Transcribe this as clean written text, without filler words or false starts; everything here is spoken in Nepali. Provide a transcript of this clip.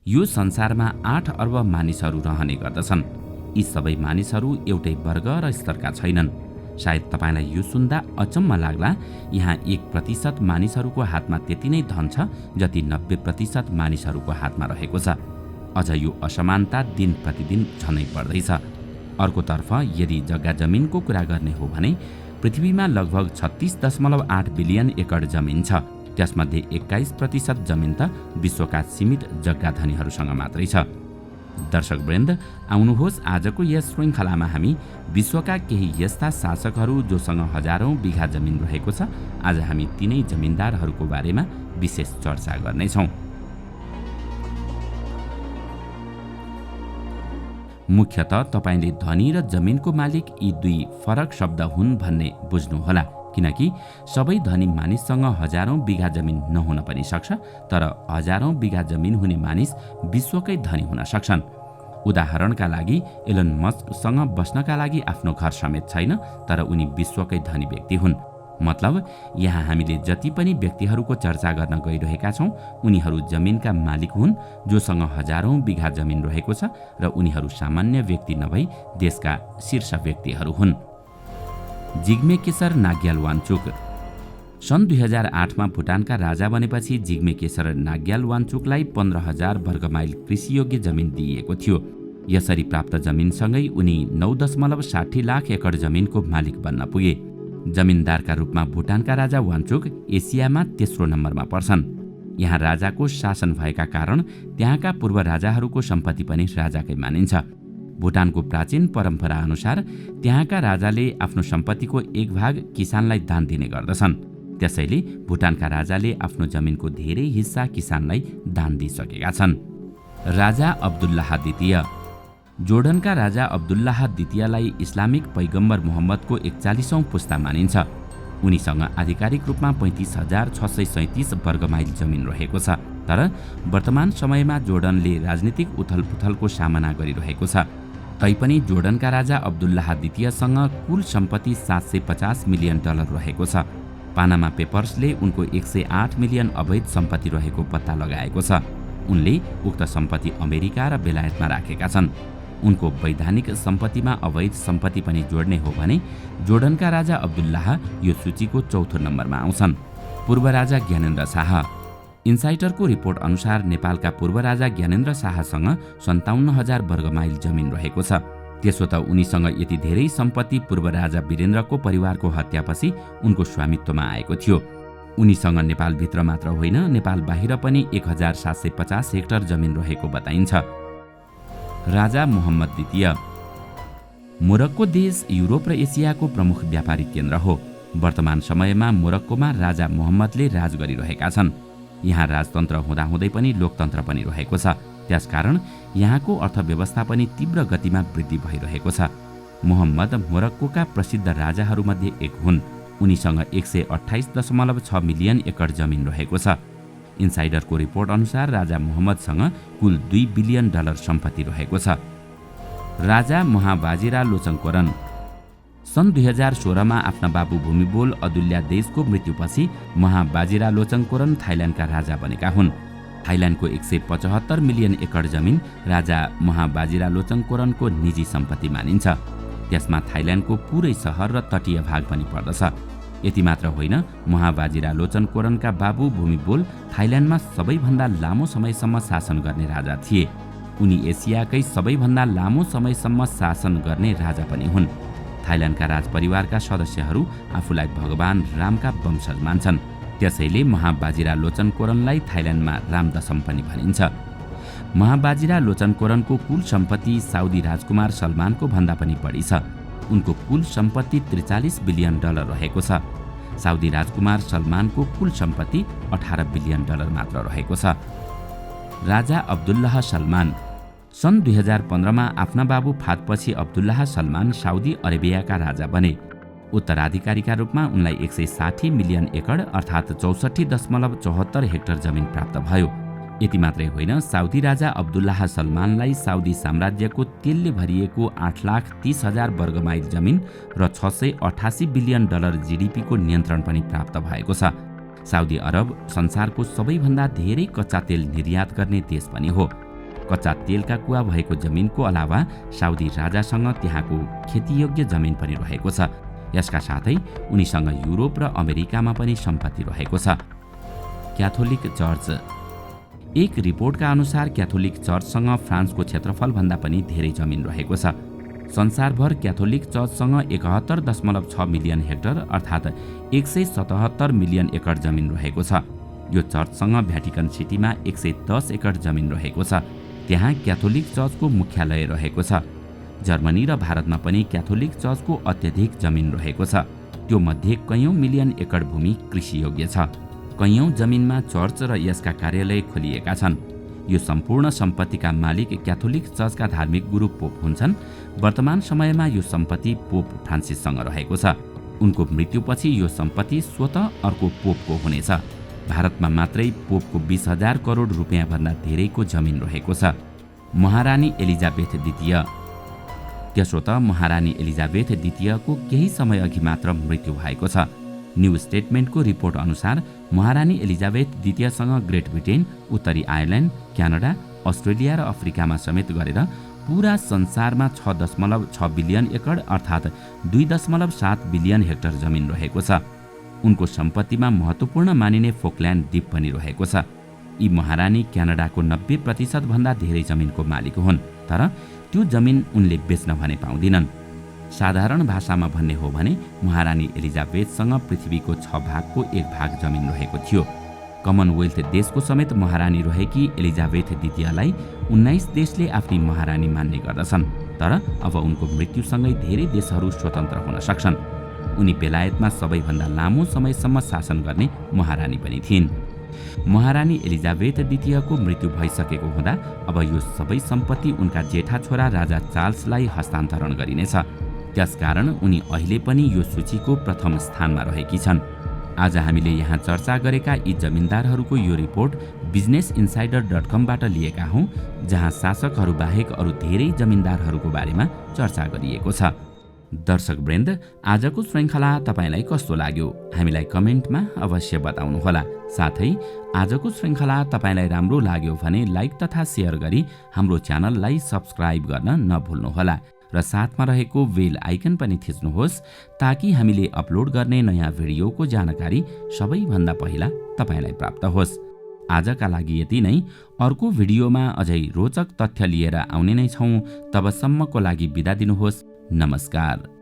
यो संसारमा 8 अर्ब मानिसहरू रहने गर्दछन्। यी सबै मानिसहरू एउटै वर्ग र स्तरका छैनन्। सायद तपाईलाई यो सुन्दा अचम्म लाग्ला, यहाँ 1% मानिसहरूको हातमा त्यति नै धन छ जति 90% मानिसहरूको हातमा रहेको छ। अझ यो असमानता दिन प्रतिदिन झनै बढ्दैछ। अर्कोतर्फ यदि जग्गा जमिनको कुरा गर्ने हो भने पृथ्वीमा लगभग 36.8 बिलियन एकड जमिन छ। त्यसमध्ये 21% जमिन त विश्वका सीमित जग्गा धनीहरूसँग मात्रै छ। दर्शकवृन्द, आउनुहोस् आजको यस श्रृङ्खलामा हामी विश्वका केही यस्ता शासकहरू जोसँग हजारौं बिघा जमिन रहेको छ, आज हामी तिनै जमिनदारहरूको बारेमा विशेष चर्चा गर्नेछौँ। मुख्यतः तपाईले धनी र जमिनको मालिक यी दुई फरक शब्द हुन् भन्ने बुझ्नुहोला, किनकि सबै धनी मानिससँग हजारौं बिघा जमिन नहुन पनि सक्छ, तर हजारौं बिघा जमिन हुने मानिस विश्वकै धनी हुन सक्छन्। उदाहरणका लागि एलन मस्कसँग बस्नका लागि आफ्नो घर समेत छैन, तर उनी विश्वकै धनी व्यक्ति हुन्। मतलब यहाँ हामीले जति पनि व्यक्तिहरूको चर्चा गर्न गइरहेका छौँ उनीहरू जमिनका मालिक हुन् जोसँग हजारौं बिघा जमिन रहेको छ, र उनीहरू सामान्य व्यक्ति नभई देशका शीर्ष व्यक्तिहरू हुन्। जिग्मे केसर नाग्याल वाङचुक सन् 2008मा भुटानका राजा बनेपछि जिग्मे केसर नाग्याल वाङचुकलाई 15,000 वर्गमाइल कृषियोग्य जमिन दिइएको थियो। यसरी प्राप्त जमिनसँगै उनी 9.60 लाख एकड जमिनको मालिक बन्न पुगे। जमिनदारका रूपमा भुटानका राजा वाङचुक एसियामा तेस्रो नम्बरमा पर्छन्। यहाँ राजाको शासन भएका कारण त्यहाँका पूर्व राजाहरूको सम्पत्ति पनि राजाकै मानिन्छ। भुटानको प्राचीन परम्परा अनुसार त्यहाँका राजाले आफ्नो सम्पत्तिको एक भाग किसानलाई दान दिने गर्दछन्। त्यसैले भुटानका राजाले आफ्नो जमिनको धेरै हिस्सा किसानलाई दान दिइसकेका छन्। राजा अब्दुल्लाह द्वितीय जोर्डनका राजा अब्दुल्लाह द्वितीयलाई इस्लामिक पैगम्बर मुहम्मदको 41औं पुस्ता मानिन्छ। उनीसँग आधिकारिक रूपमा 35,637 वर्गमाइल जमिन रहेको छ, तर वर्तमान समयमा जोर्डनले राजनीतिक उथलपुथलको सामना गरिरहेको छ। तैपनि जोर्डनका राजा अब्दुल्लाह द्वितीयसँग कुल सम्पत्ति $750 मिलियन रहेको छ। पानामा पेपर्सले उनको 108 मिलियन अवैध सम्पत्ति रहेको पत्ता लगाएको छ। उनले उक्त सम्पत्ति अमेरिका र बेलायतमा राखेका छन्। उनको वैधानिक सम्पत्तिमा अवैध सम्पत्ति पनि जोड्ने हो भने जोर्डनका राजा अब्दुल्लाह यो सूचीको चौथो नम्बरमा आउँछन्। पूर्व राजा ज्ञानेन्द्र शाह इन्साइटरको रिपोर्ट अनुसार नेपालका पूर्व राजा ज्ञानेन्द्र शाहसँग 57,000 वर्गमाइल जमिन रहेको छ। त्यसो त उनीसँग यति धेरै सम्पत्ति पूर्व राजा वीरेन्द्रको परिवारको हत्यापछि उनको स्वामित्वमा आएको थियो। उनीसँग नेपालभित्र मात्र होइन, नेपाल बाहिर पनि 1,750 हेक्टर जमिन रहेको बताइन्छ। राजा मुहम्मद द्वितीय मोरक्को देश युरोप र एसियाको प्रमुख व्यापारिक केन्द्र हो। वर्तमान समयमा मोरक्कोमा राजा मुहम्मदले राज गरिरहेका छन्। यहाँ राजतन्त्र हुँदाहुँदै पनि लोकतन्त्र पनि रहेको छ। त्यसकारण यहाँको अर्थव्यवस्था पनि तीव्र गतिमा वृद्धि भइरहेको छ। मुहम्मद मोरक्कोका प्रसिद्ध राजाहरूमध्ये एक हुन्। उनीसँग 128.6 मिलियन एकड जमिन रहेको छ। इन्साइडरको रिपोर्ट अनुसार राजा मुहम्मदसँग कुल $2 बिलियन सम्पत्ति रहेको छ। राजा महाबाजिरा लोचनकोरन सन् 2016मा आफ्ना बाबु भूमिबोल अदुल्यादेशको मृत्युपछि महाबाजिरा लोचनकोरन थाइल्यान्डका राजा बनेका हुन्। थाइल्यान्डको 175 मिलियन एकड जमिन राजा महाबाजिरा लोचनकोरनको निजी सम्पत्ति मानिन्छ। त्यसमा थाइल्यान्डको पुरै सहर र तटीय भाग पनि पर्दछ। यति मात्र होइन, महाबाजिरा लोचनकोरनका बाबु भूमिबोल थाइल्यान्डमा सबैभन्दा लामो समयसम्म शासन गर्ने राजा थिए। उनी एसियाकै सबैभन्दा लामो समयसम्म शासन गर्ने राजा पनि हुन्। थाइल्यान्डका राजपरिवारका सदस्यहरू आफूलाई भगवान रामका वंशज मान्छन्। त्यसैले महाबाजिरा लोचनकोरनलाई थाइल्यान्डमा रामदशम पनि भनिन्छ। महाबाजिरा लोचनकोरनको कुल सम्पत्ति साउदी राजकुमार सलमानको भन्दा पनि बढी छ। उनको कुल सम्पत्ति $43 बिलियन रहेको छ। साउदी राजकुमार सलमानको कुल सम्पत्ति $18 बिलियन मात्र रहेको छ। राजा अब्दुल्लाह सलमान सन् 2015मा आफ्ना बाबु फातपछि अब्दुल्लाह सलमान साउदी अरेबियाका राजा बने। उत्तराधिकारीका रूपमा उनलाई 160 मिलियन एकड अर्थात् 64.74 हेक्टर जमिन प्राप्त भयो। यति मात्रै होइन, साउदी राजा अब्दुल्लाह सलमानलाई साउदी साम्राज्यको तेलले भरिएको 8,30,000 वर्गमाइल जमिन र $688 बिलियन जीडीपीको नियन्त्रण पनि प्राप्त भएको छ। साउदी अरब संसारको सबैभन्दा धेरै कच्चा तेल निर्यात गर्ने देश पनि हो। कच्चा तेलका कुवा भएको जमिनको अलावा साउदी राजासँग त्यहाँको खेतीयोग्य जमिन पनि रहेको छ। यसका साथै उनीसँग युरोप र अमेरिकामा पनि सम्पत्ति रहेको छ। Catholic church. एक रिपोर्टका अनुसार क्याथोलिक चर्चसँग फ्रान्सको क्षेत्रफलभन्दा पनि धेरै जमिन रहेको छ। संसारभर क्याथोलिक चर्चसँग 71.6 मिलियन हेक्टर अर्थात् 177 मिलियन एकड जमिन रहेको छ। यो चर्चसँग भ्याटिकन सिटीमा 110 एकड जमिन रहेको छ। त्यहाँ क्याथोलिक चर्चको मुख्यालय रहेको छ। जर्मनी र भारतमा पनि क्याथोलिक चर्चको अत्यधिक जमिन रहेको छ। त्यो मध्ये कैयौं मिलियन एकड भूमि कृषियोग्य छ। कैयौं जमिनमा चर्च र यसका कार्यालय खोलिएका छन्। यो सम्पूर्ण सम्पत्तिका मालिक क्याथोलिक चर्चका धार्मिक गुरु पोप हुन्छन्। वर्तमान समयमा यो सम्पत्ति पोप फ्रान्सिससँग रहेको छ। उनको मृत्युपछि यो सम्पत्ति स्वतः अर्को पोपको हुनेछ। भारतमा मात्रै पोपको 20,000 करोड रुपियाँ भन्दा धेरैको जमिन रहेको छ। महारानी एलिजाबेथ द्वितीय। त्यसो त महारानी एलिजाबेथ द्वितीयको केही समय अघि मात्र मृत्यु भएको छ। न्यू स्टेटमेन्टको रिपोर्ट अनुसार महारानी एलिजाबेथ द्वितीयसँग ग्रेट ब्रिटेन, उत्तरी आयरल्यान्ड, क्यानाडा, अस्ट्रेलिया र अफ्रिकामा समेत गरेर पूरा संसारमा 6.6 बिलियन एकड अर्थात् 2.7 बिलियन हेक्टर जमिन रहेको छ। उनको सम्पत्तिमा महत्त्वपूर्ण मानिने फोकल्यान्ड द्वीप पनि रहेको छ। यी महारानी क्यानाडाको 90% भन्दा धेरै जमिनको मालिक हुन्, तर त्यो जमिन उनले बेच्न भने पाउँदिनन्। साधारण भाषामा भन्ने हो भने महारानी एलिजाबेथसँग पृथ्वीको 6 भागको 1 भाग जमिन रहेको थियो। कमनवेल्थ देशको समेत महारानी रहेकी एलिजाबेथ द्वितीयलाई 19 देशले आफ्नी महारानी मान्ने गर्दछन्, तर अब उनको मृत्युसँगै धेरै देशहरू स्वतन्त्र हुन सक्छन्। उनी बेलायतमा सबैभन्दा लामो समयसम्म शासन गर्ने महारानी पनि थिइन्। महारानी एलिजाबेथ द्वितीयको मृत्यु भइसकेको हुँदा अब यो सबै सम्पत्ति उनका जेठा छोरा राजा चार्ल्सलाई हस्तान्तरण गरिनेछ। त्यसकारण उनी अहिले पनि यो सूचीको प्रथम स्थानमा रहेकी छन्। आज हामीले यहाँ चर्चा गरेका यी जमिनदारहरूको यो रिपोर्ट बिजनेस इन्साइडर.com बाट लिएका हौं, जहाँ शासकहरू बाहेक अरू धेरै जमिनदारहरूको बारेमा चर्चा गरिएको छ। दर्शकवृन्द, आजको श्रृङ्खला तपाईलाई कस्तो लाग्यो हामीलाई कमेन्टमा अवश्य बताउनुहोला। साथै आजको श्रृङ्खला तपाईलाई राम्रो लाग्यो भने लाइक तथा सेयर गरी हाम्रो च्यानललाई सब्स्क्राइब गर्न नभुल्नुहोला र साथमा रहेको बेल आइकन पनि थिच्नुहोस्, ताकि हामीले अपलोड गर्ने नयाँ भिडियोको जानकारी सबैभन्दा पहिला तपाईलाई प्राप्त होस्। आजका लागि यति नै। अर्को भिडियोमा अझै रोचक तथ्य लिएर आउने नै छौं। तबसम्मको लागि बिदा दिनुहोस्। नमस्कार।